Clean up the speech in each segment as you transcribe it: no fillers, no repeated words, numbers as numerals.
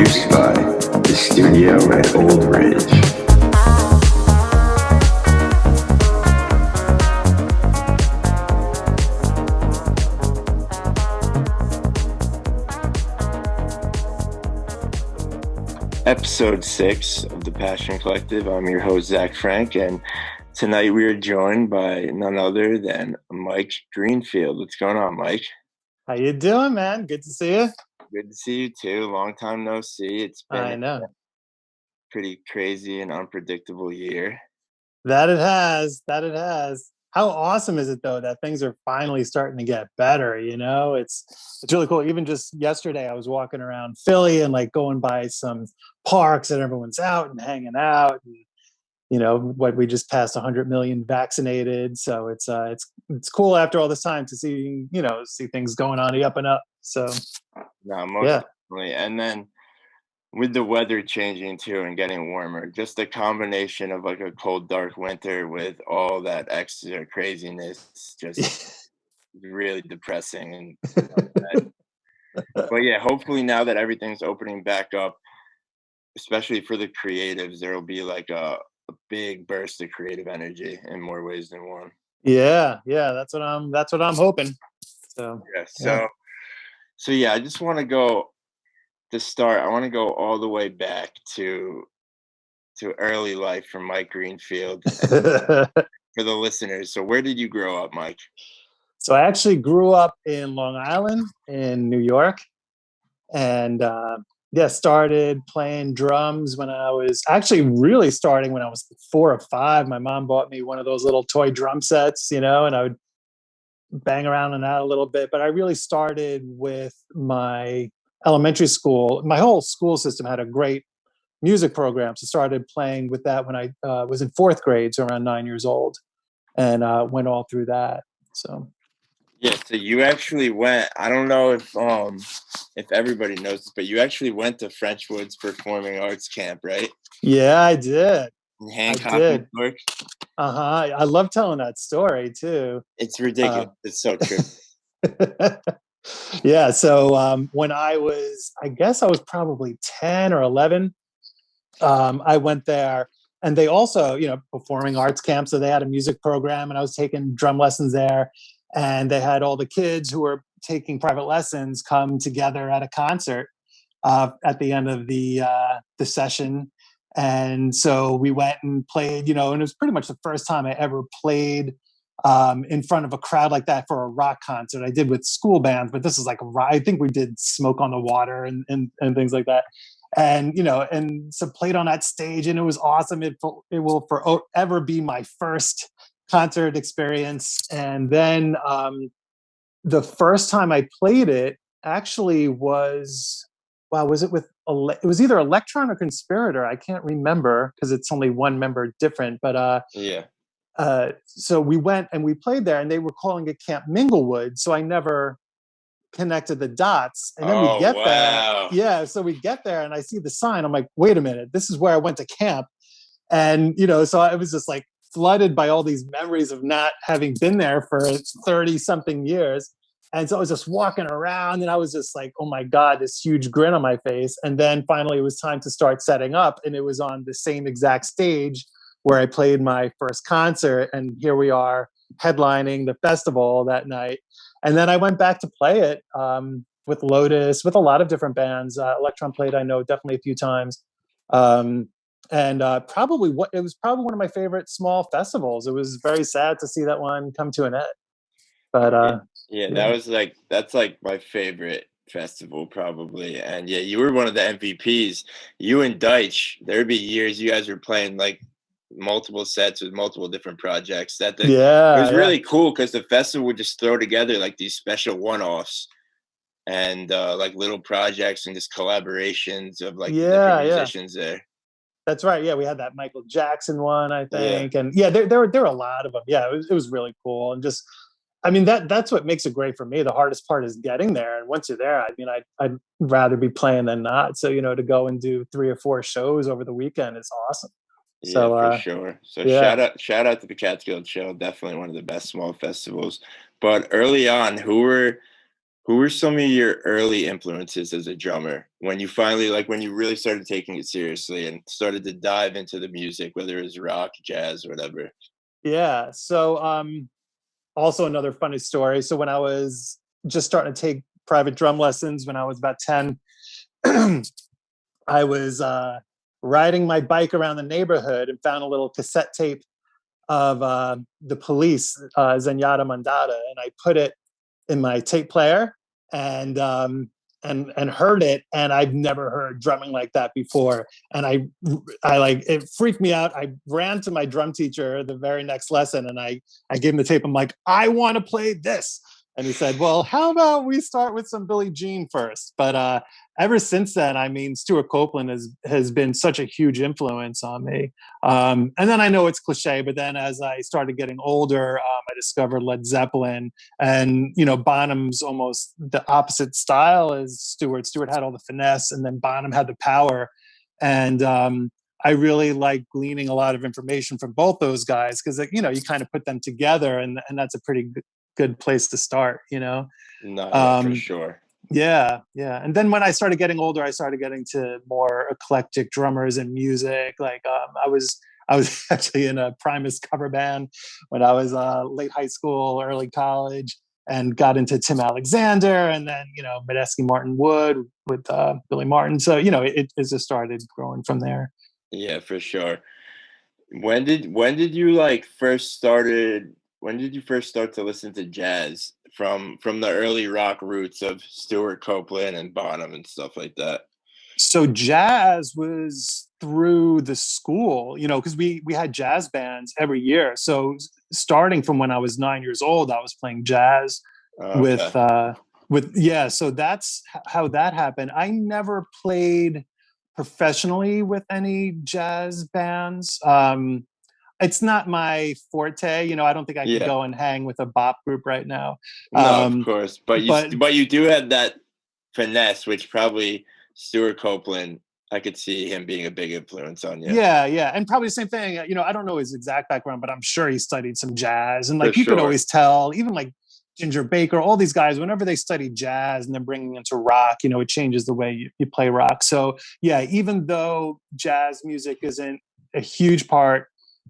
produced by the studio at Old Ridge. Episode 6 of the Passion Collective. I'm your host, Zach Frank, and tonight we are joined by none other than Mike Greenfield. What's going on, Mike? How you doing, man? Good to see you. Good to see you too. Long time no see. It's been a pretty crazy and unpredictable year. That it has. How awesome is it though that things are finally starting to get better? You know, it's really cool. Even just yesterday, I was walking around Philly and like going by some parks and everyone's out and hanging out. And, you know, what we just passed 100 million vaccinated, so it's cool after all this time to see things going on the up and up. So, no, most definitely. And then with the weather changing too and getting warmer, just the combination of like a cold, dark winter with all that extra craziness, just really depressing. And but yeah, hopefully now that everything's opening back up, especially for the creatives, there will be like a big burst of creative energy in more ways than one. Yeah, that's what I'm hoping. So yeah, I just want to go to start. I want to go all the way back to early life for Mike Greenfield for the listeners. So where did you grow up, Mike? So I actually grew up in Long Island in New York, and started playing drums when I was really starting when I was 4 or 5. My mom bought me one of those little toy drum sets, and I would bang around on that a little bit. But I really started with my elementary school. My whole school system had a great music program, so started playing with that when I was in 4th grade, so around 9 years old, and went all through that. So. Yeah, so you actually went, I don't know if everybody knows this, but you actually went to Frenchwood's Performing Arts Camp, right? Yeah, I did. In Hancock, New York. I love telling that story too. It's ridiculous. It's so true. Yeah, so when I was probably 10 or 11, I went there, and they also, performing arts camp, so they had a music program, and I was taking drum lessons there. And they had all the kids who were taking private lessons come together at a concert at the end of the session. And so we went and played, and it was pretty much the first time I ever played in front of a crowd like that for a rock concert. I did with school bands, but this is like I think we did Smoke on the Water and things like that. And, and so played on that stage, and it was awesome. It will forever be my first concert experience. And then the first time I played it actually was it was either Electron or Conspirator. I can't remember because it's only one member different, but so we went and we played there, and they were calling it Camp Minglewood, so I never connected the dots. And then we get there. So we get there and I see the sign. I'm like, wait a minute, this is where I went to camp. And so I was just like flooded by all these memories of not having been there for 30 something years. And so I was just walking around, and I was just like, oh my God, this huge grin on my face. And then finally it was time to start setting up, and it was on the same exact stage where I played my first concert. And here we are headlining the festival that night. And then I went back to play it with Lotus, with a lot of different bands. Electron played, I know, definitely a few times. And it was probably one of my favorite small festivals. It was very sad to see that one come to an end. But that's like my favorite festival probably. And yeah, you were one of the MVPs. You and Deitch, there'd be years you guys were playing like multiple sets with multiple different projects. It was really cool because the festival would just throw together like these special one-offs and like little projects and just collaborations of like the different musicians there. That's right. Yeah, we had that Michael Jackson one, I think, and there were a lot of them. Yeah, it was really cool, and just, I mean, that's what makes it great for me. The hardest part is getting there, and once you're there, I mean, I'd rather be playing than not. So to go and do 3 or 4 shows over the weekend is awesome. So, for sure. So shout out to the Catskill Show. Definitely one of the best small festivals. But early on, who Who were some of your early influences as a drummer when you finally, like, when you really started taking it seriously and started to dive into the music, whether it was rock, jazz, whatever? Yeah. So also another funny story. So when I was just starting to take private drum lessons when I was about 10, I was riding my bike around the neighborhood and found a little cassette tape of the Police, Zenyatta Mandata, and I put it in my tape player and heard it, and I've never heard drumming like that before. And I like, it freaked me out. I ran to my drum teacher the very next lesson, and I gave him the tape. I'm like, I want to play this. And he said, well, how about we start with some Billie Jean first? But ever since then, I mean, Stuart Copeland has been such a huge influence on me. And then I know it's cliche, but then as I started getting older, I discovered Led Zeppelin, and Bonham's almost the opposite style as Stewart. Stewart had all the finesse, and then Bonham had the power. And I really like gleaning a lot of information from both those guys, because you kind of put them together, and that's a pretty good place to start. No, yeah, for sure. Yeah. And then when I started getting older, I started getting to more eclectic drummers and music. Like I was actually in a Primus cover band when I was late high school, early college, and got into Tim Alexander, and then Medeski Martin Wood with Billy Martin. So it just started growing from there. Yeah, for sure. When did you like first started? When did you first start to listen to jazz from the early rock roots of Stewart Copeland and Bonham and stuff like that? So jazz was through the school, because we had jazz bands every year. So starting from when I was 9 years old, I was playing jazz Okay. with yeah. So that's how that happened. I never played professionally with any jazz bands. It's not my forte. I don't think I could Yeah. go and hang with a bop group right now. No, of course, but but you do have that finesse, which probably Stuart Copeland. I could see him being a big influence on you. yeah, and probably the same thing. I don't know his exact background, but I'm sure he studied some jazz, and For like you could sure. always tell, even like Ginger Baker, all these guys, whenever they study jazz and then bringing it into rock, it changes the way you play rock. So yeah, even though jazz music isn't a huge part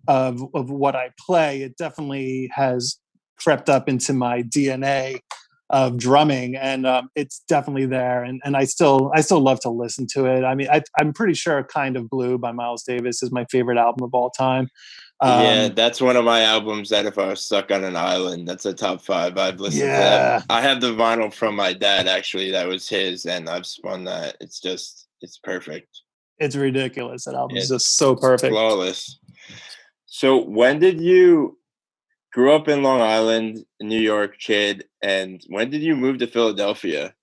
of what I play, it definitely has crept up into my DNA of drumming, and it's definitely there. And I still love to listen to it. I mean, I'm pretty sure "Kind of Blue" by Miles Davis is my favorite album of all time. Yeah, that's one of my albums that if I was stuck on an island, that's a top 5. I've listened to that. I have the vinyl from my dad, actually. That was his, and I've spun that. It's perfect. It's ridiculous. That album is It's just so perfect. flawless. So when did you grew up in Long Island, New York kid, and when did you move to Philadelphia?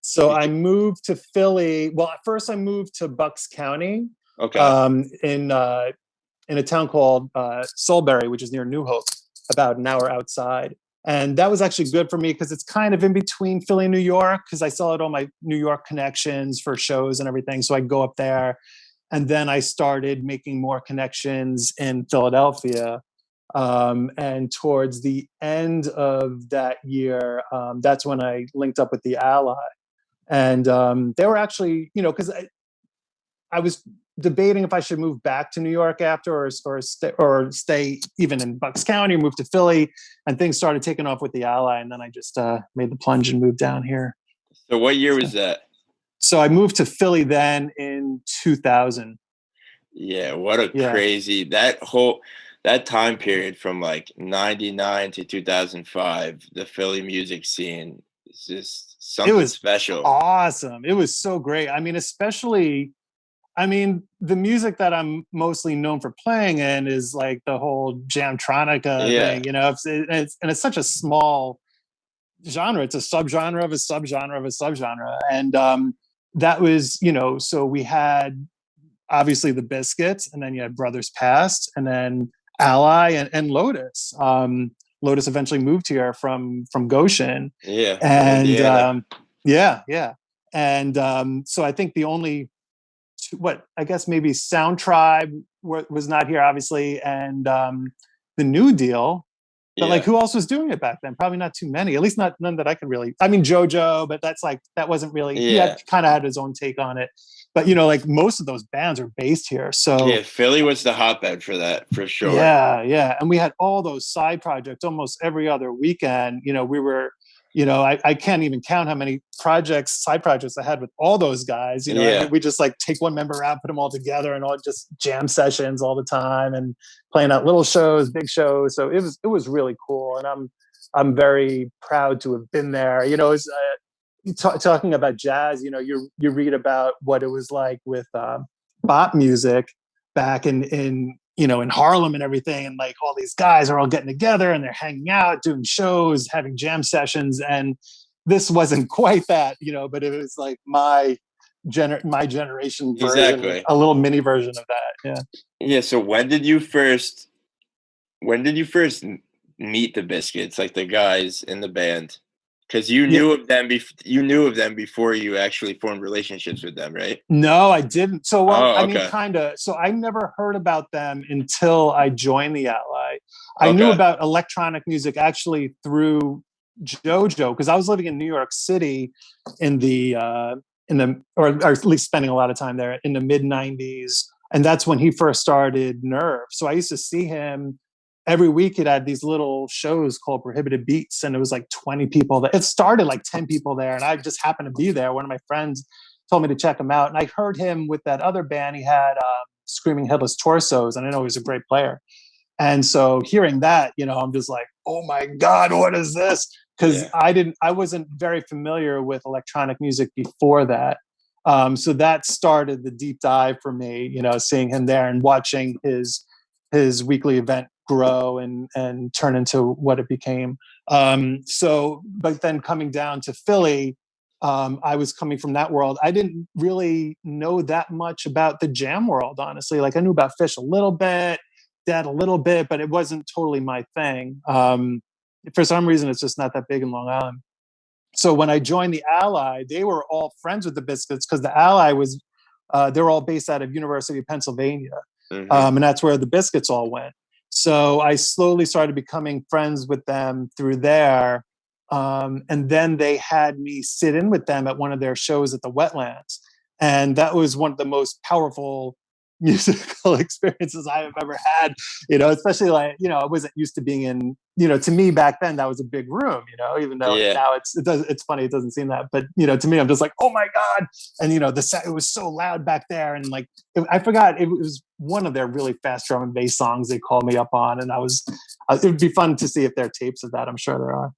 So I moved to Philly. Well, at first I moved to Bucks County, Okay. In a town called Solebury, which is near New Hope, about an hour outside. And that was actually good for me because it's kind of in between Philly and New York, because I still had all my New York connections for shows and everything. So I'd go up there. And then I started making more connections in Philadelphia. And towards the end of that year, that's when I linked up with the Ally. And they were actually, because I was debating if I should move back to New York after, or stay even in Bucks County, or move to Philly. And things started taking off with the Ally, and then I just made the plunge and moved down here. So what year was that? So I moved to Philly then in 2000. Yeah, what a crazy that time period from like 99 to 2005, the Philly music scene is just something special. Awesome. It was so great. I mean, especially, the music that I'm mostly known for playing in is like the whole jamtronica thing, it's such a small genre. It's a subgenre of a subgenre of a subgenre. And that was, so we had obviously the Biscuits, and then you had Brothers Past, and then Ally and Lotus. Lotus eventually moved here from Goshen. Yeah. And yeah. And so I think the only I guess maybe Sound Tribe was not here, obviously, and the New Deal But like, who else was doing it back then? Probably not too many. At least none that I could really. I mean, JoJo, but that's like that wasn't really. He had kind of had his own take on it. But like most of those bands are based here. So yeah, Philly was the hotbed for that, for sure. Yeah, and we had all those side projects almost every other weekend. We were. I can't even count how many side projects I had with all those guys. I mean, we just like take one member out, put them all together, and all just jam sessions all the time, and playing at little shows, big shows. So it was really cool, and I'm very proud to have been there. Talking about jazz, you read about what it was like with bop music back in Harlem and everything, and like all these guys are all getting together and they're hanging out, doing shows, having jam sessions, and this wasn't quite that, but it was like my generation version, a little mini version of that. Yeah. So when did you first meet the Biscuits, like the guys in the band? Because you knew of them before you actually formed relationships with them, right? No, I didn't. So, I mean, kind of. So I never heard about them until I joined the Ally. I knew about electronic music actually through JoJo, because I was living in New York City or at least spending a lot of time there in the mid '90s, and that's when he first started Nerve. So I used to see him. Every week it had these little shows called Prohibited Beats, and it was like 20 people there. It started like 10 people there, and I just happened to be there. One of my friends told me to check him out, and I heard him with that other band. He had Screaming Headless Torsos, and I know he was a great player. And so hearing that, I'm just like, oh my God, what is this? Because I wasn't very familiar with electronic music before that. So that started the deep dive for me, seeing him there and watching his weekly event grow and turn into what it became. But then coming down to Philly, I was coming from that world. I didn't really know that much about the jam world, honestly. Like I knew about Fish a little bit, Dad a little bit, but it wasn't totally my thing. For some reason, it's just not that big in Long Island. So when I joined the Ally, they were all friends with the Biscuits, because the Ally was, they were all based out of University of Pennsylvania. Mm-hmm. And that's where the Biscuits all went. So I slowly started becoming friends with them through there. And then they had me sit in with them at one of their shows at the Wetlands. And that was one of the most powerful musical experiences I have ever had, especially like, I wasn't used to being in, to me back then, that was a big room, even though now it's funny, it doesn't seem that, but, to me, I'm just like, oh my God. And, it was so loud back there. And like, I forgot, it was one of their really fast drum and bass songs they called me up on. And it would be fun to see if there are tapes of that. I'm sure there are.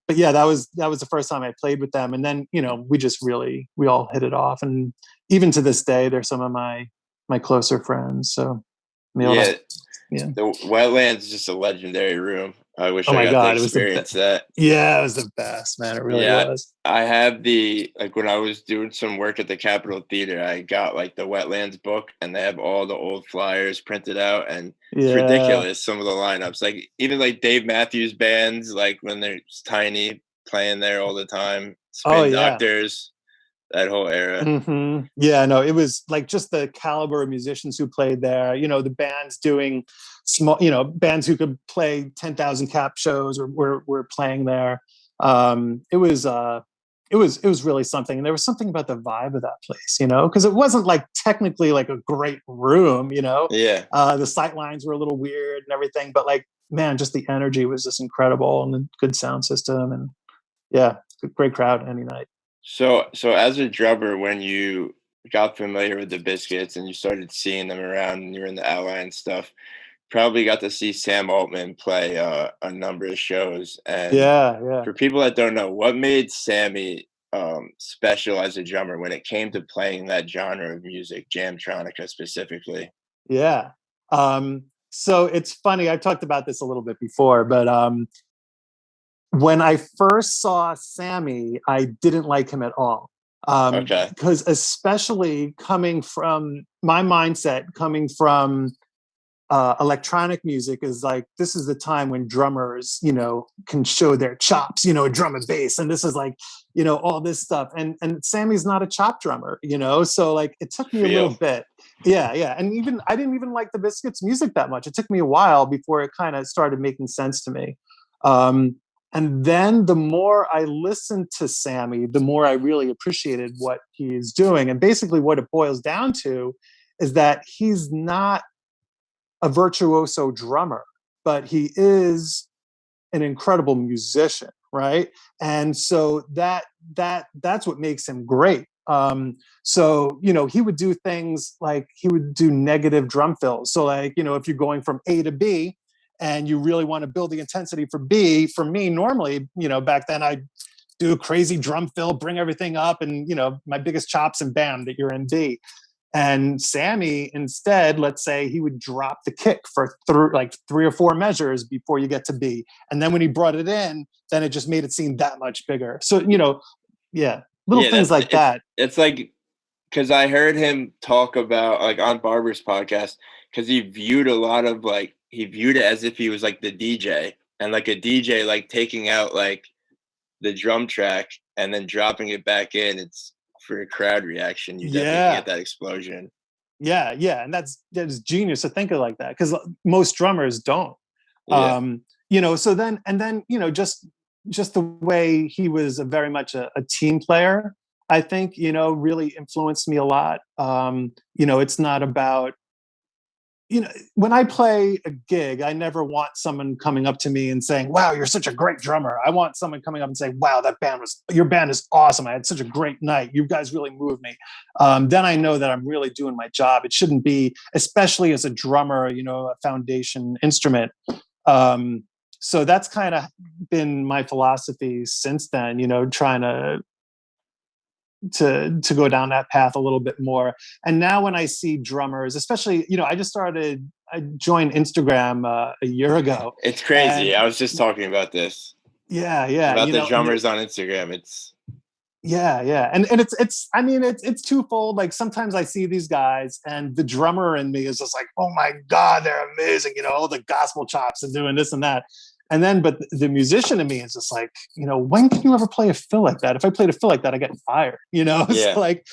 But yeah, that was the first time I played with them. And then, we all hit it off. And even to this day, they're some of my closer friends. So the Wetlands is just a legendary room. I wish I got to experience that. Yeah, it was the best, man. It really was. I have when I was doing some work at the Capitol Theater, I got like the Wetlands book, and they have all the old flyers printed out, and it's ridiculous, some of the lineups. Like even like Dave Matthews bands, like when they're tiny, playing there all the time. Spin Doctors. That whole era. Mm-hmm. Yeah, no, it was like just the caliber of musicians who played there. The bands doing small, bands who could play 10,000 cap shows were playing there. It was really something, and there was something about the vibe of that place, because it wasn't like technically like a great room, Yeah. The sight lines were a little weird and everything, but like, man, just the energy was just incredible, and a good sound system, and great crowd any night. So as a drummer, when you got familiar with the Biscuits and you started seeing them around and you were in the Ally and stuff, probably got to see Sam Altman play a number of shows. And for people that don't know, what made Sammy special as a drummer when it came to playing that genre of music, jamtronica specifically? Yeah. So it's funny, I talked about this a little bit before, but when I first saw Sammy, I didn't like him at all. Because especially coming from my mindset, coming from electronic music, is like, this is the time when drummers, can show their chops, drum and bass. And this is like, all this stuff. And Sammy's not a chop drummer, so like it took me a little bit. Yeah. And even I didn't even like the Biscuits music that much. It took me a while before it kind of started making sense to me. And then the more I listened to Sammy, the more I really appreciated what he's doing. And basically what it boils down to is that he's not a virtuoso drummer, but he is an incredible musician, right? And so that's what makes him great. So he would do things like he would do negative drum fills. So like if you're going from A to B, and you really want to build the intensity for B, for me normally, back then I'd do a crazy drum fill, bring everything up, and my biggest chops, and bam, that you're in B. And Sammy, instead, let's say he would drop the kick for like 3 or 4 measures before you get to B. And then when he brought it in, then it just made it seem that much bigger. So, things like that. It's like, because I heard him talk about, like, on Barber's podcast, because he viewed it as if he was like the DJ, and like a DJ, like taking out like the drum track and then dropping it back in. It's for a crowd reaction. You definitely get that explosion. Yeah. And that's genius to think of like that, because most drummers don't. Yeah. So then just the way he was very much a team player, I think, really influenced me a lot. It's not about, when I play a gig, I never want someone coming up to me and saying, wow, you're such a great drummer. I want someone coming up and saying, wow, your band is awesome. I had such a great night. You guys really moved me. Then I know that I'm really doing my job. It shouldn't be, especially as a drummer, a foundation instrument. So that's kind of been my philosophy since then, trying to go down that path a little bit more. And now when I see drummers, especially, I joined Instagram a year ago. It's crazy. I was just talking about this. Yeah. About the drummers on Instagram. And it's twofold. Like sometimes I see these guys and the drummer in me is just like, oh my God, they're amazing. All the gospel chops and doing this and that. And then, but the musician in me is just like, when can you ever play a fill like that? If I played a fill like that, I get fired, It's like,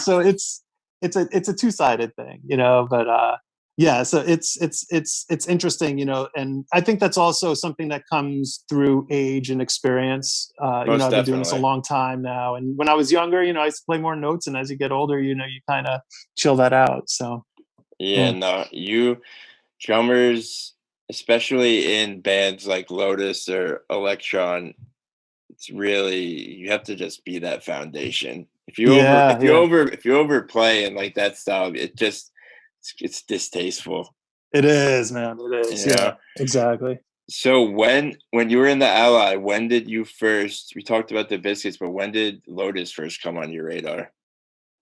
so it's a two-sided thing, but so it's interesting, and I think that's also something that comes through age and experience. I've been doing this a long time now. And when I was younger, I used to play more notes, and as you get older, you kind of chill that out. So. You drummers, especially in bands like Lotus or Electron, it's really, you have to just be that foundation. If you overplay in like that style, it's distasteful. It is, man. It is. Yeah, exactly. So when you were in the Ally, when did you first? We talked about the Biscuits, but when did Lotus first come on your radar?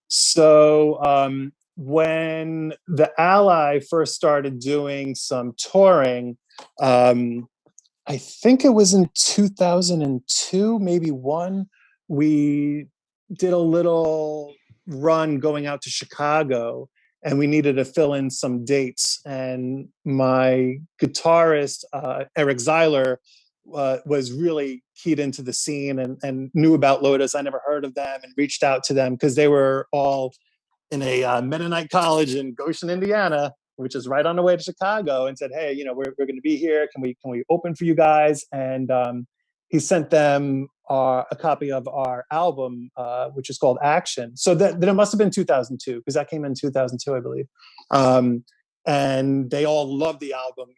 So when the Ally first started doing some touring, I think it was in 2002, maybe one, we did a little run going out to Chicago, and we needed to fill in some dates. And my guitarist, Eric Zeiler, was really keyed into the scene and knew about Lotus. I never heard of them, and reached out to them because they were all in a Mennonite college in Goshen, Indiana, which is right on the way to Chicago, and said, hey, we're going to be here. Can we open for you guys? And he sent them a copy of our album, which is called Action. So that it must have been 2002, because that came in 2002, I believe. And they all loved the album.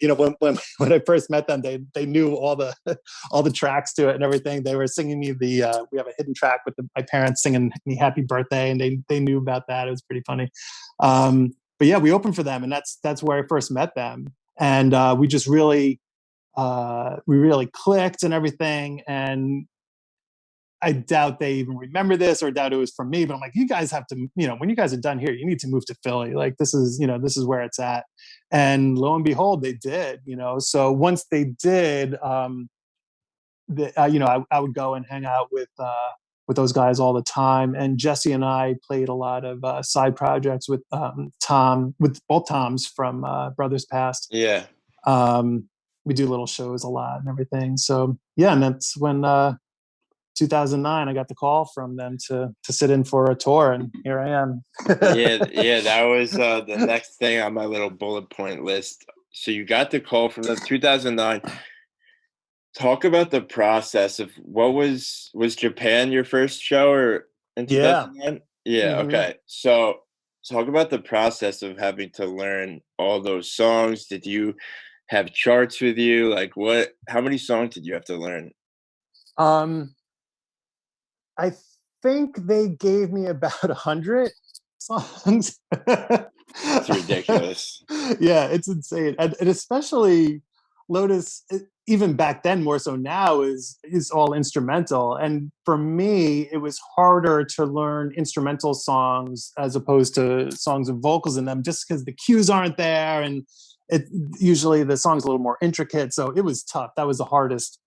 When I first met them, they knew all the tracks to it and everything. They were singing me we have a hidden track with my parents singing me Happy Birthday, and they knew about that. It was pretty funny. But yeah, we opened for them, and that's where I first met them. And we just really clicked and everything. And I doubt they even remember this, or doubt it was from me, but I'm like, you guys have to, when you guys are done here, you need to move to Philly. Like, this is where it's at. And lo and behold, they did, so once they did, I would go and hang out with those guys all the time. And Jesse and I played a lot of side projects with with both Toms from Brothers Past. Yeah. We do little shows a lot and everything. So yeah, and that's when 2009, I got the call from them to sit in for a tour, and here I am. Yeah, that was the next thing on my little bullet point list. So you got the call from them 2009. Talk about the process of what was Japan your first show or in 2009? Yeah, Mm-hmm. okay. So talk about the process of having to learn all those songs. Did you have charts with you? Like how many songs did you have to learn? I think they gave me about 100 songs. It's ridiculous. Yeah, it's insane. And especially Lotus, even back then, more so now, is all instrumental. And for me, it was harder to learn instrumental songs as opposed to songs with vocals in them, just because the cues aren't there, and usually the song's a little more intricate. So it was tough. That was the hardest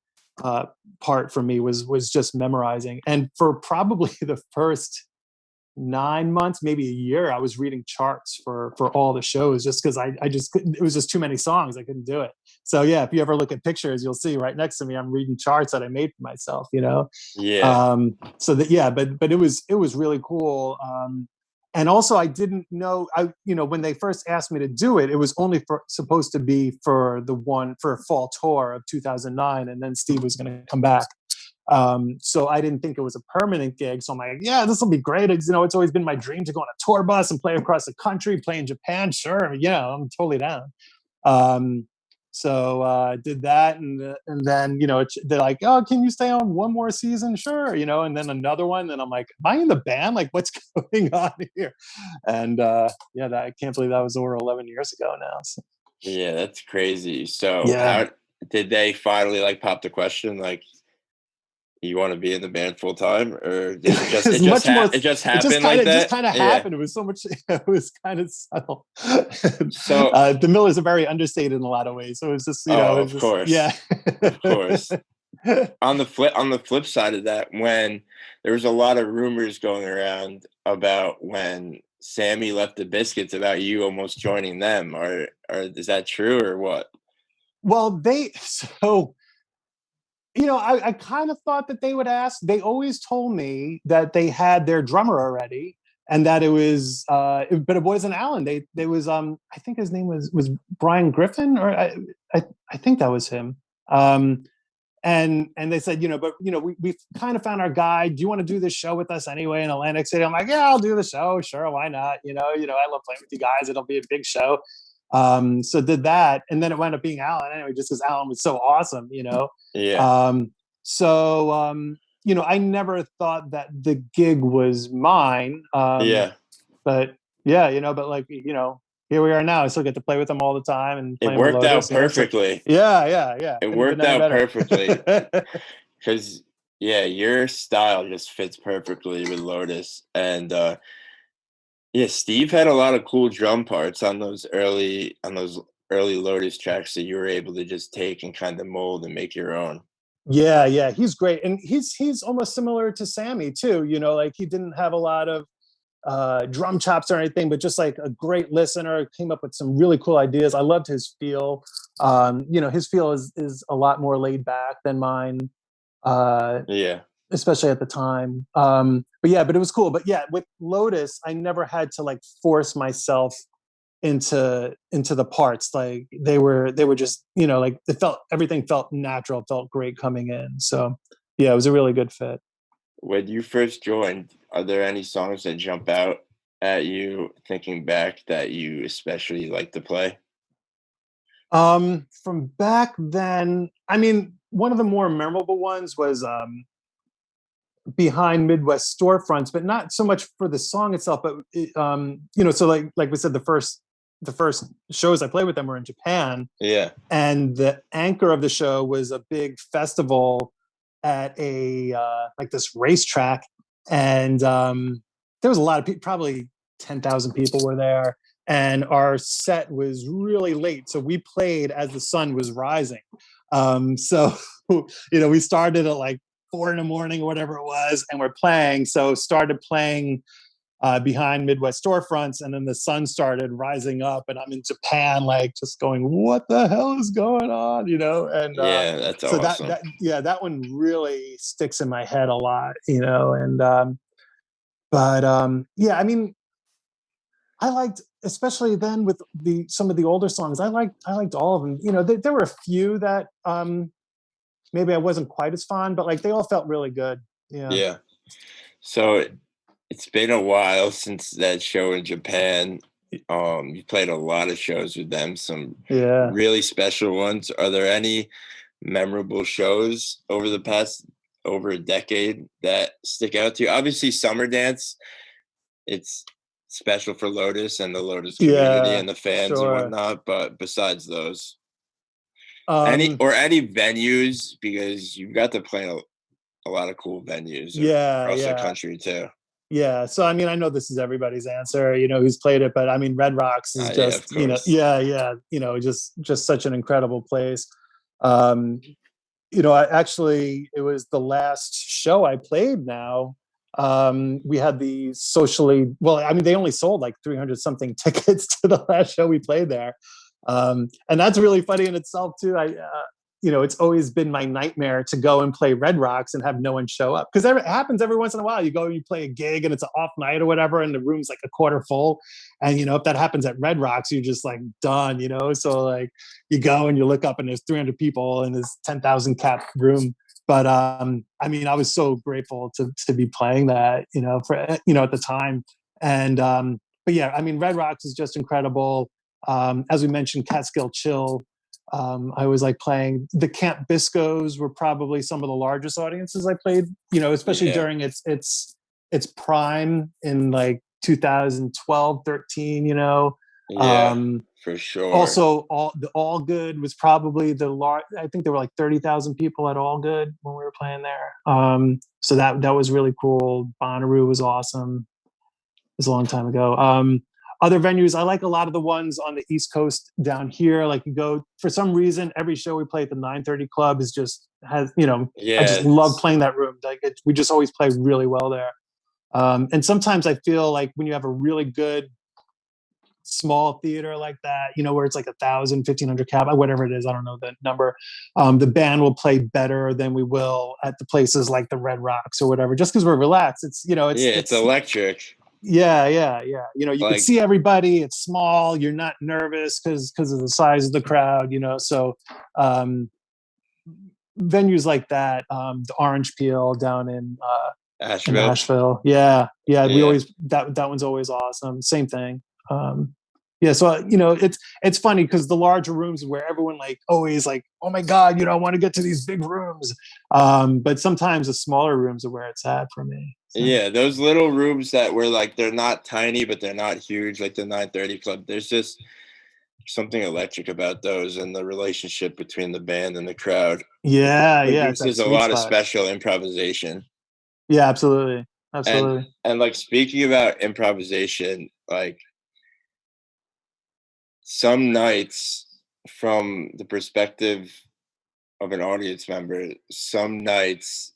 part for me, was just memorizing. And for probably the first 9 months, maybe a year, I was reading charts for all the shows, just because I just couldn't. It was just too many songs. I couldn't do it. So yeah, if you ever look at pictures, you'll see right next to me, I'm reading charts that I made for myself. Yeah. So that, yeah, but it was really cool. And also, I didn't know. When they first asked me to do it, it was only supposed to be for a fall tour of 2009, and then Steve was going to come back. So I didn't think it was a permanent gig. So I'm like, yeah, this will be great. It's always been my dream to go on a tour bus and play across the country, play in Japan. Sure, I'm totally down. So I did that, and then they're like, oh, can you stay on one more season? Sure, and then another one. And I'm like, am I in the band? Like, what's going on here? And I can't believe that was over 11 years ago now. So. Yeah, that's crazy. So Yeah. how did they finally pop the question, like, you want to be in the band full time, or did it just it just happened like that? It just kind of happened. It was so much. It was kind of subtle. So the Millers are very understated in a lot of ways. So it was just of course, yeah, of course. On the flip side of that, when there was a lot of rumors going around about when Sammy left the Biscuits, about you almost joining them, or is that true or what? Well, I kind of thought that they would ask. They always told me that they had their drummer already, and that it was, but it wasn't Alan. They was, I think his name was Brian Griffin, or I think that was him. And they said, we kind of found our guy. Do you want to do this show with us anyway in Atlantic City? I'm like, yeah, I'll do the show. Sure, why not? I love playing with you guys. It'll be a big show. So did that, and then it wound up being Alan anyway, just because Alan was so awesome. Yeah. I never thought that the gig was mine. Yeah. But yeah, but like, here we are now. I still get to play with them all the time, and it worked out perfectly. Yeah. It worked out perfectly. Because your style just fits perfectly with Lotus, and Steve had a lot of cool drum parts on those early Lotus tracks that you were able to just take and kind of mold and make your own. Yeah, he's great, and he's almost similar to Sammy too. Like, he didn't have a lot of drum chops or anything, but just like a great listener, came up with some really cool ideas. I loved his feel. His feel is a lot more laid back than mine. Especially at the time. But it was cool. But yeah, with Lotus, I never had to like force myself into the parts. Like, they were just, like, everything felt natural, felt great coming in. So yeah, it was a really good fit. When you first joined, are there any songs that jump out at you thinking back that you especially like to play? From back then, I mean, one of the more memorable ones was Behind Midwest Storefronts, but not so much for the song itself, but so like we said, the first shows I played with them were in Japan. Yeah. And the anchor of the show was a big festival at a like this racetrack, and there was a lot of people, probably 10,000 people were there, and our set was really late, so we played as the sun was rising. So we started at like 4 a.m. or whatever it was, and we're playing. So started playing behind Midwest storefronts, and then the sun started rising up, and I'm in Japan, like just going, "What the hell is going on?" And Yeah, that's so awesome. that one really sticks in my head a lot, And yeah, I mean, I liked, especially then with some of the older songs, I liked all of them. There were a few that maybe I wasn't quite as fond, but like they all felt really good. Yeah. Yeah. So it's been a while since that show in Japan. You played a lot of shows with them, some Yeah. really special ones. Are there any memorable shows over a decade that stick out to you? Obviously, Summer Dance, it's special for Lotus and the Lotus community Yeah, and the fans and sure. whatnot. But besides those, any Um, venues, because you've got to play a lot of cool venues yeah, across the yeah, country too. yeah. So I mean, I know this is everybody's answer, who's played it, but I mean, Red Rocks is Yeah, of just, course. yeah, yeah, just such an incredible place. Um, it was the last show I played now. We had the I mean, they only sold like 300 something tickets to the last show we played there. And that's really funny in itself too. It's always been my nightmare to go and play Red Rocks and have no one show up, because it happens every once in a while. You go, you play a gig and it's an off night or whatever, and the room's like a quarter full. And if that happens at Red Rocks, you're just like done. So like you go and you look up and there's 300 people in this 10,000 cap room. But I mean, I was so grateful to be playing that, for at the time. And but yeah, I mean, Red Rocks is just incredible. As we mentioned, Catskill Chill. I was like playing the Camp Biscos were probably some of the largest audiences I played, especially Yeah. during its prime in like 2012, 13, Yeah, for sure. Also, All Good was probably I think there were like 30,000 people at All Good when we were playing there. So that was really cool. Bonnaroo was awesome. It was a long time ago. Other venues, I like a lot of the ones on the East Coast down here. Like you go, for some reason, every show we play at the 930 Club I just love playing that room. We just always play really well there. And sometimes I feel like when you have a really good small theater like that, where it's like 1,000, 1,500 cap, whatever it is, I don't know the number. The band will play better than we will at the places like the Red Rocks or whatever, just because we're relaxed. It's electric. Yeah, yeah, yeah. You can Like, see everybody. It's small. You're not nervous because of the size of the crowd. So venues like that, the Orange Peel down in Nashville. Yeah, yeah. We always that one's always awesome. Same thing. Yeah, so it's funny because the larger rooms where everyone like always like, oh my god, I want to get to these big rooms. But sometimes the smaller rooms are where it's at for me. So. Yeah, those little rooms that were like, they're not tiny but they're not huge, like the 930 Club. There's just something electric about those and the relationship between the band and the crowd. Yeah, yeah, it's that Produces a sweet lot of spot. special improvisation. Yeah, absolutely. Absolutely. And like, speaking about improvisation, like some nights, from the perspective of an audience member, some nights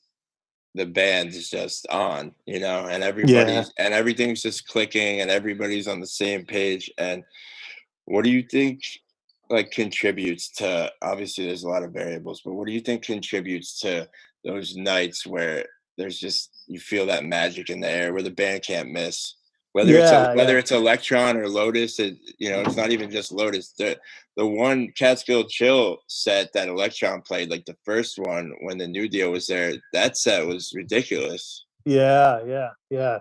the band is just on, and everything's just clicking and everybody's on the same page. And what do you think like contributes to, obviously there's a lot of variables, but what do you think contributes to those nights where there's just, you feel that magic in the air where the band can't miss? Whether it's Electron or Lotus, it's not even just Lotus. The one Catskill Chill set that Electron played, like the first one when the New Deal was there, that set was ridiculous. Yeah, yeah, yeah.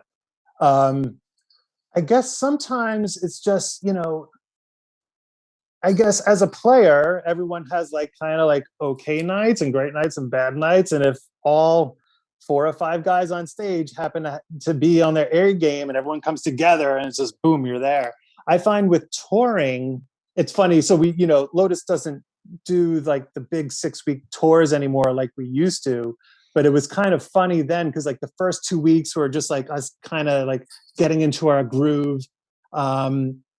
I guess sometimes it's just, I guess as a player, everyone has like kind of like okay nights and great nights and bad nights. And if all 4 or 5 guys on stage happen to be on their air game and everyone comes together and it's just boom, you're there. I find with touring, it's funny. So Lotus doesn't do like the big 6-week tours anymore like we used to. But it was kind of funny then because like the first 2 weeks were just like us kind of like getting into our groove.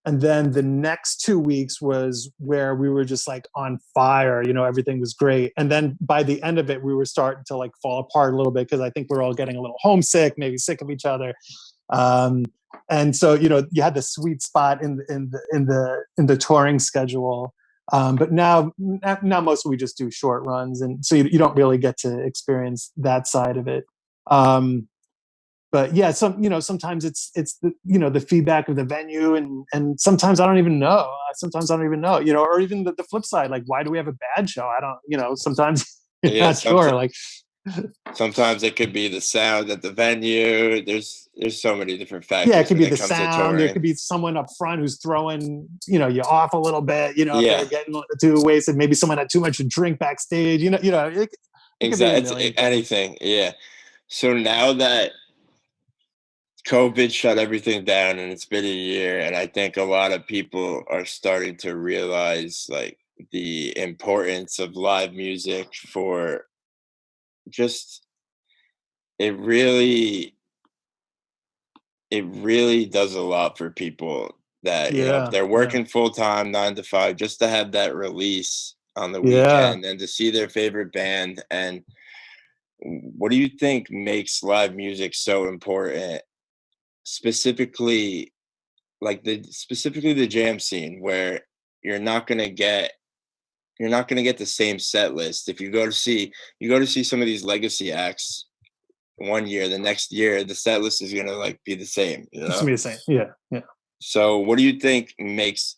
And then the next 2 weeks was where we were just like on fire, everything was great. And then by the end of it, we were starting to like fall apart a little bit because I think we're all getting a little homesick, maybe sick of each other. And so, you had the sweet spot in the touring schedule. But now mostly we just do short runs, and so you don't really get to experience that side of it. But yeah, sometimes it's the feedback of the venue, and sometimes I don't even know. Or even the flip side, like, why do we have a bad show? I don't, sometimes you're not sure. Like, sometimes it could be the sound at the venue. There's so many different factors. Yeah, it could be the sound. There could be someone up front who's throwing, you off a little bit. If they're getting too wasted. Maybe someone had too much to drink backstage. It exactly. It's anything. Yeah. So now that COVID shut everything down and it's been a year, and I think a lot of people are starting to realize like the importance of live music for just it really does a lot for people that they're working full-time 9 to 5 just to have that release on the weekend and to see their favorite band. And what do you think makes live music so important, specifically the jam scene, where you're not going to get the same set list if you go to see some of these legacy acts one year, the next year the set list is going to like be the same, It's going to be the same. Yeah. So what do you think makes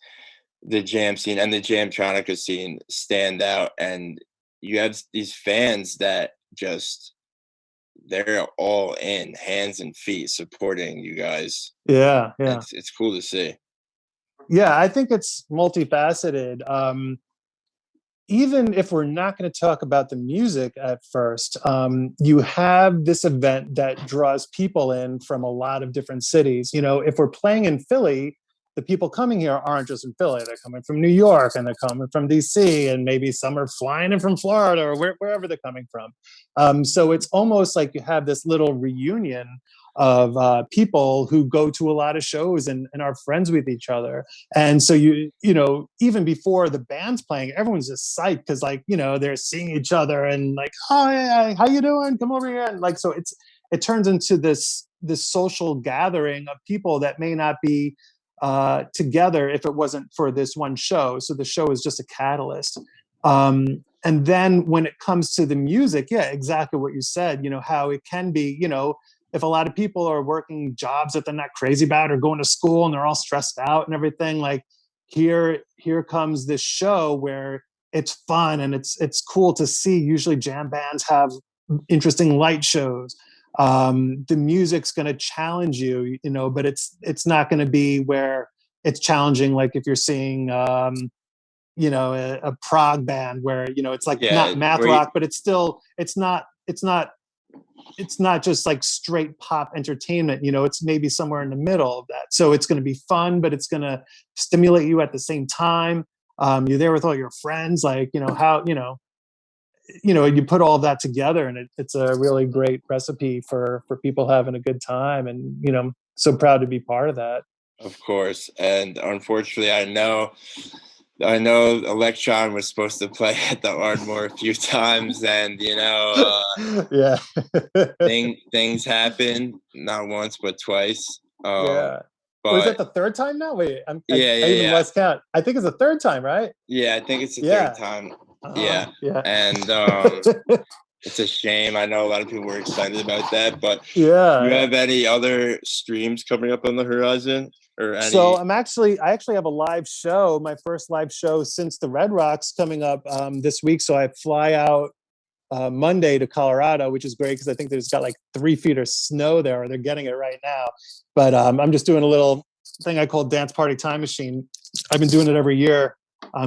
the jam scene and the jamtronica scene stand out? And you have these fans that just they're all in, hands and feet, supporting you guys. Yeah. It's cool to see. Yeah, I think it's multifaceted. Even if we're not going to talk about the music at first, you have this event that draws people in from a lot of different cities. If we're playing in Philly, the people coming here aren't just in Philly. They're coming from New York, and they're coming from DC, and maybe some are flying in from Florida or wherever they're coming from. So it's almost like you have this little reunion of people who go to a lot of shows and are friends with each other. And so even before the band's playing, everyone's just psyched because they're seeing each other and like, oh yeah, how you doing? Come over here. And so it turns into this social gathering of people that may not be together if it wasn't for this one show. So the show is just a catalyst. And then when it comes to the music, yeah, exactly what you said, how it can be, if a lot of people are working jobs that they're not crazy about or going to school and they're all stressed out and everything, like here comes this show where it's fun and it's cool to see. Usually jam bands have interesting light shows. The music's going to challenge you, but it's not going to be where it's challenging. Like if you're seeing, a prog band where, it's like not math rock, but it's not just like straight pop entertainment, it's maybe somewhere in the middle of that. So it's going to be fun, but it's going to stimulate you at the same time. You're there with all your friends, like, how, you put all of that together, and it's a really great recipe for people having a good time. And, so proud to be part of that. Of course. And unfortunately, I know Electron was supposed to play at the Ardmore a few times, and yeah, things happen, not once but twice. Yeah. But is that the third time now? Wait, I even lost count. I think it's the third time, right? Yeah, I think it's the third time. Yeah. And it's a shame. I know a lot of people were excited about that, but do you have any other streams coming up on the horizon? So I actually have a live show, my first live show since the Red Rocks, coming up this week. So I fly out Monday to Colorado, which is great because I think there's got like 3 feet of snow there, or they're getting it right now. But I'm just doing a little thing I call Dance Party Time Machine. I've been doing it every year,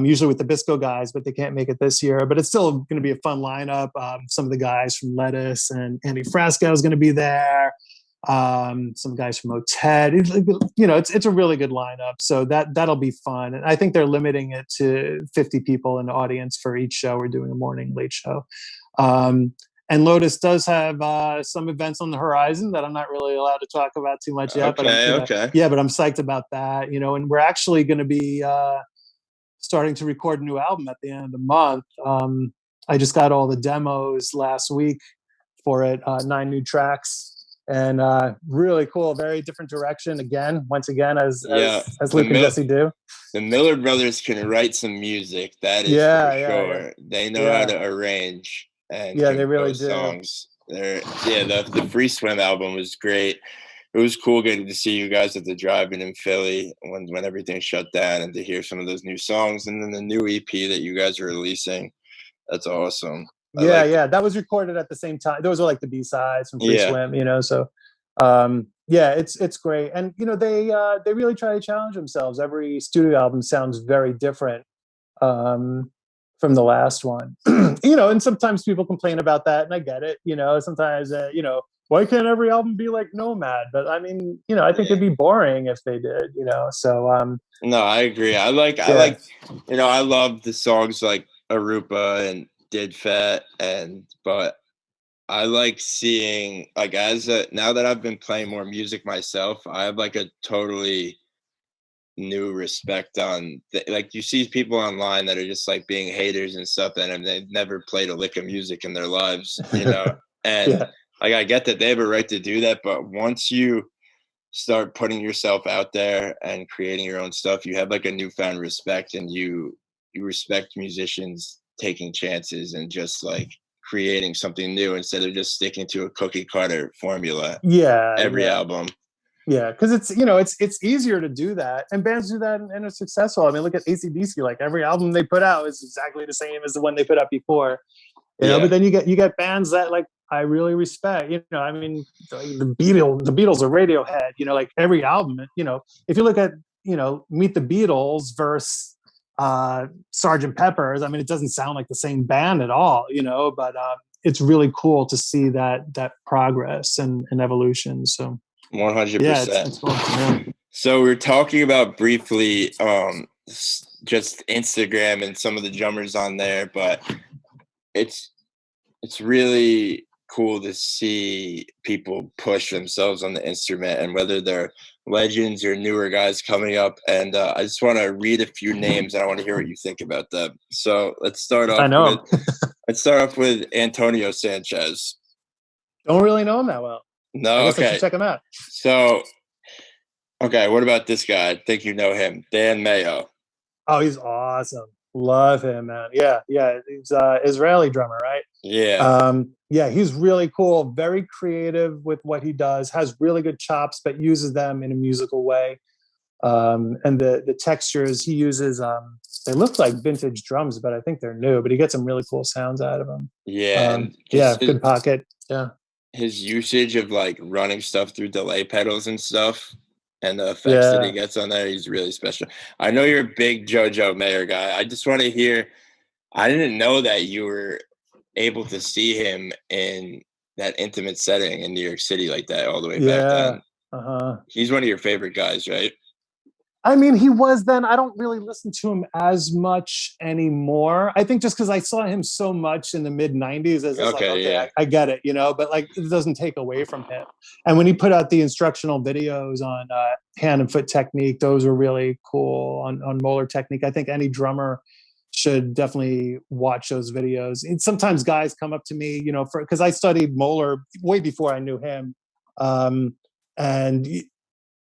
usually with the Disco guys, but they can't make it this year. But it's still going to be a fun lineup. Some of the guys from Lettuce and Andy Frasco is going to be there. Some guys from Motet. It's a really good lineup, so that'll be fun. And I think they're limiting it to 50 people in the audience for each show. We're doing a morning late show. And Lotus does have some events on the horizon that I'm not really allowed to talk about too much yet. Okay. But I'm psyched about that. And we're actually going to be starting to record a new album at the end of the month. I just got all the demos last week for it, 9 new tracks. and really cool, very different direction again, once again, as the Luke and Jesse do. The Miller brothers can write some music, that is for sure. They know how to arrange and they really compose do. songs. The Free Swim album was great. It was cool getting to see you guys at the drive-in in Philly when everything shut down, and to hear some of those new songs, and then the new EP that you guys are releasing. That's awesome. That was recorded at the same time. Those are like the B-sides from Free Swim, so it's great. And they really try to challenge themselves. Every studio album sounds very different from the last one. And sometimes people complain about that, and I get it. Sometimes why can't every album be like Nomad? But I mean, I think it'd be boring if they did, so no, I agree. I love the songs like Arupa and Did Fat, but I like seeing, like, now that I've been playing more music myself, I have like a totally new respect on like, you see people online that are just like being haters and stuff, and they've never played a lick of music in their lives, and like, I get that they have a right to do that, but once you start putting yourself out there and creating your own stuff, you have like a newfound respect, and you respect musicians taking chances and just like creating something new instead of just sticking to a cookie cutter formula every album. Because it's it's easier to do that, and bands do that and are successful. I mean, look at AC/DC. Like, every album they put out is exactly the same as the one they put out before, but then you get bands that, like, I really respect. I mean, the Beatles or Radiohead, like, every album, if you look at Meet the Beatles versus Sgt. Pepper's, I mean, it doesn't sound like the same band at all, but it's really cool to see that progress and evolution. So 100%. It's cool. So we're talking about briefly just Instagram and some of the drummers on there, but it's really cool to see people push themselves on the instrument, and whether they're legends or newer guys coming up. And I just want to read a few names, and I want to hear what you think about them. So let's start off with Antonio Sanchez. Don't really know him that well. No, I guess I should check him out. So, okay, what about this guy? I think you know him, Dan Mayo. Oh, he's awesome. Love him, man. Yeah. He's Israeli drummer, right? Yeah. He's really cool. Very creative with what he does. Has really good chops, but uses them in a musical way. And the textures he uses, they look like vintage drums, but I think they're new. But he gets some really cool sounds out of them. Good pocket. Yeah. His usage of like running stuff through delay pedals and stuff, and the effects that he gets on there, he's really special. I know you're a big JoJo Mayer guy. I just want to hear, I didn't know that you were able to see him in that intimate setting in New York City like that all the way back then. He's one of your favorite guys, right? I mean, he was then. I don't really listen to him as much anymore. I think just because I saw him so much in the mid 90s, as I get it, but like, it doesn't take away from him. And when he put out the instructional videos on hand and foot technique, those were really cool on Molar technique. I think any drummer should definitely watch those videos. And sometimes guys come up to me, because I studied Molar way before I knew him. And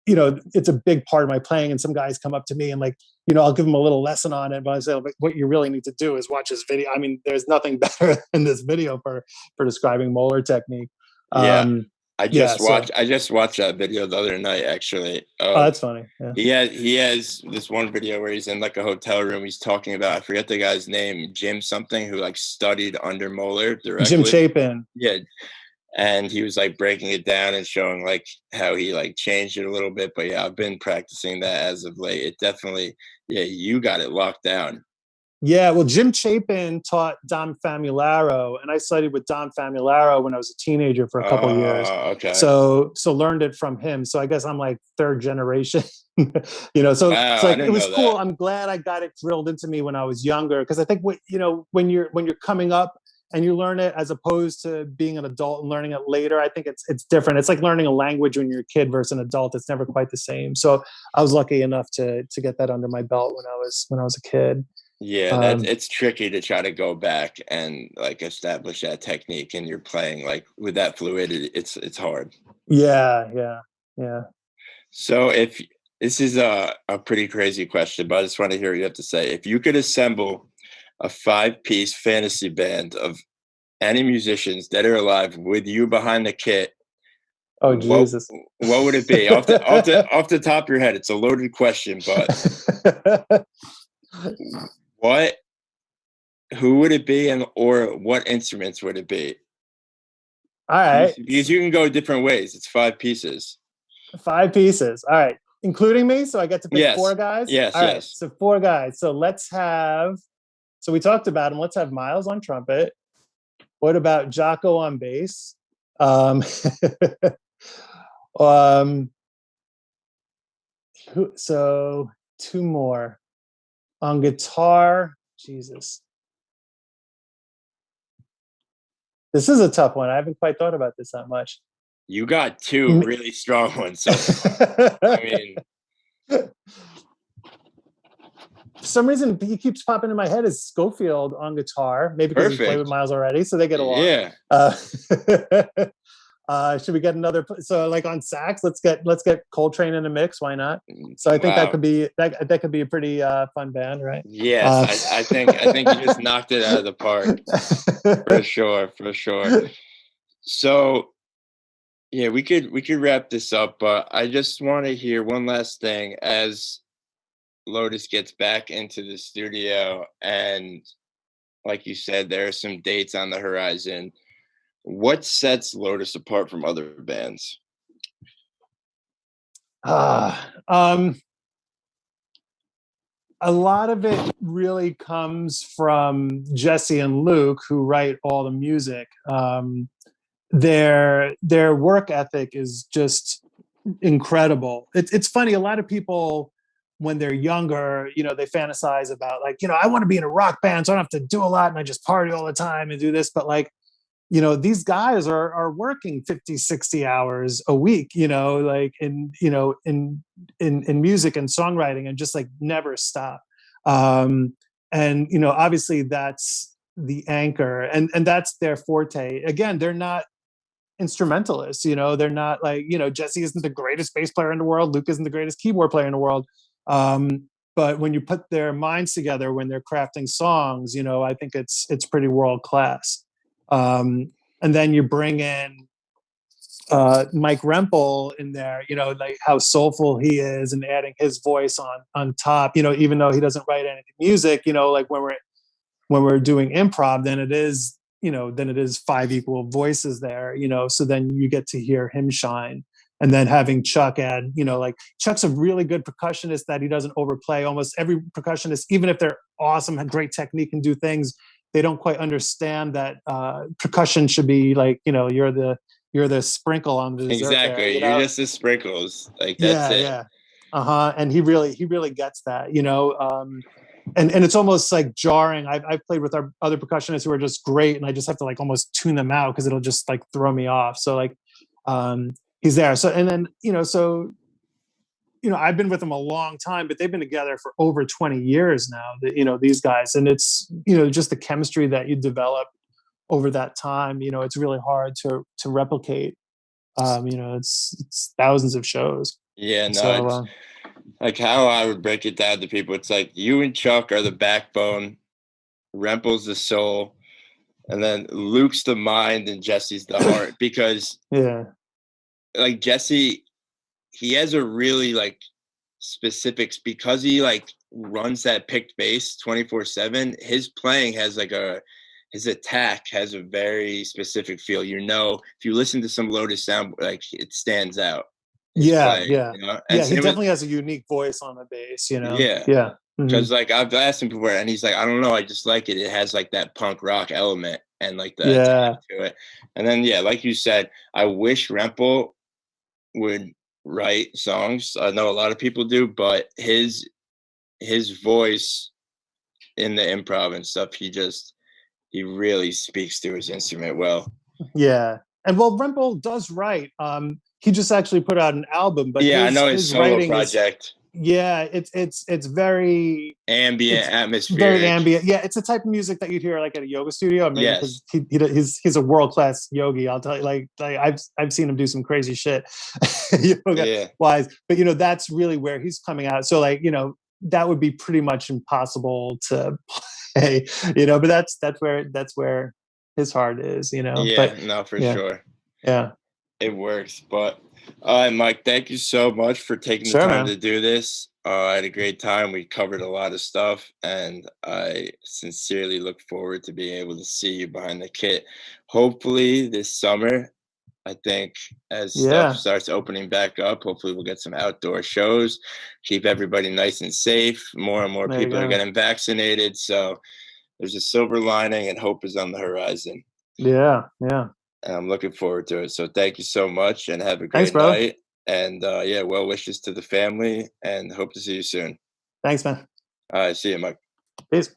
it's a big part of my playing, and some guys come up to me and, like, I'll give them a little lesson on it, but I say, what you really need to do is watch this video. I mean, there's nothing better than this video for describing Molar technique. I just watched that video the other night, actually. Oh, that's funny. Yeah. He has this one video where he's in like a hotel room. He's talking about, I forget the guy's name, Jim something, who like studied under Molar directly. Jim Chapin. Yeah. And he was like breaking it down and showing like how he like changed it a little bit. But I've been practicing that as of late. It definitely, you got it locked down. Yeah, well, Jim Chapin taught Dom Famularo, and I studied with Dom Famularo when I was a teenager for a couple of years. Okay. So learned it from him. So I guess I'm like third generation. So it's like, it was cool. I'm glad I got it drilled into me when I was younger, because I think when you're coming up and you learn it as opposed to being an adult and learning it later, I think it's different. It's like learning a language when you're a kid versus an adult. It's never quite the same. So I was lucky enough to get that under my belt when I was a kid. Yeah, it's tricky to try to go back and like establish that technique, and you're playing like with that fluidity. It's hard. Yeah. So if this is a pretty crazy question, but I just want to hear what you have to say. If you could assemble a 5-piece fantasy band of any musicians dead or alive with you behind the kit, Oh, what Jesus. what would it be? Off the top of your head, it's a loaded question, but what who would it be, and or what instruments would it be? All right. Because you can go different ways. It's 5 pieces. 5 pieces. All right. Including me. So I get to pick Yes. 4 guys. Yes. All right. Yes. So 4 guys. So we talked about them. Let's have Miles on trumpet. What about Jocko on bass? So 2 more on guitar. Jesus. This is a tough one. I haven't quite thought about this that much. You got 2 really strong ones so far. I mean, for some reason, he keeps popping in my head is Schofield on guitar. Maybe because he's played with Miles already, so they get along. Yeah. Should we get another? So, like on sax, let's get Coltrane in the mix. Why not? So I think that could be that could be a pretty fun band, right? Yes, I think you just knocked it out of the park for sure. So, yeah, we could wrap this up, but I just want to hear one last thing as Lotus gets back into the studio, and like you said, there are some dates on the horizon. What sets Lotus apart from other bands? A lot of it really comes from Jesse and Luke, who write all the music. Their work ethic is just incredible. It's funny. A lot of people, when they're younger, they fantasize about like, I want to be in a rock band, so I don't have to do a lot and I just party all the time and do this. But like, these guys are working 50, 60 hours a week, like in music and songwriting, and just like never stop. And, obviously that's the anchor, and that's their forte. Again, they're not instrumentalists, they're not like, Jesse isn't the greatest bass player in the world. Luke isn't the greatest keyboard player in the world. But when you put their minds together, when they're crafting songs, I think it's pretty world class. And then you bring in Mike Rempel in there, like how soulful he is, and adding his voice on top, even though he doesn't write any music, like when we're doing improv, then it is 5 equal voices there, so then you get to hear him shine. And then having Chuck add, like Chuck's a really good percussionist that he doesn't overplay. Almost every percussionist, even if they're awesome, have great technique and do things, they don't quite understand that percussion should be like, you're the sprinkle on the dessert. Exactly. There, You're just the sprinkles. Like that's it. Yeah. And he really gets that, and it's almost like jarring. I've played with our other percussionists who are just great, and I just have to like almost tune them out because it'll just like throw me off. So like, he's there. So, and then, I've been with them a long time, but they've been together for over 20 years now, these guys. And it's, just the chemistry that you develop over that time, it's really hard to replicate. It's thousands of shows. Yeah, no, so, like how I would break it down to people, it's like you and Chuck are the backbone, Rempel's the soul, and then Luke's the mind and Jesse's the heart. Because like Jesse, he has a really like specifics, because he like runs that picked bass 24/7. His playing has like his attack has a very specific feel. If you listen to some Lotus sound, like it stands out. Playing, he definitely has a unique voice on the bass, Yeah. Because like I've asked him before, and he's like, I don't know, I just like it. It has like that punk rock element and like the attack to it. And then like you said, I wish Rempel would write songs. I know a lot of people do, but his voice in the improv and stuff, he really speaks to his instrument well. Yeah. And Rempel does write. He just actually put out an album, but I know his solo project. Yeah, it's very ambient, it's very atmospheric. ambient. Yeah, it's the type of music that you'd hear like at a yoga studio. Maybe because Yes. he's a world class yogi. I'll tell you, like I've seen him do some crazy shit, yoga Yeah. wise. But that's really where he's coming out. So like that would be pretty much impossible to play. But that's where his heart is. Yeah, But no, for yeah, sure. yeah, It works. But all right, Mike, thank you so much for taking the sure, time man. to do this. I had a great time. We covered a lot of stuff, and I sincerely look forward to being able to see you behind the kit. Hopefully this summer. I think as stuff Yeah, starts opening back up, hopefully we'll get some outdoor shows, keep everybody nice and safe. More and more there you people are go. getting vaccinated. So there's a silver lining and hope is on the horizon. Yeah, yeah. And I'm looking forward to it. So thank you so much and have a Thanks, great brother. night. And yeah, well wishes to the family and hope to see you soon. Thanks, man. All right, see you, Mike. Peace.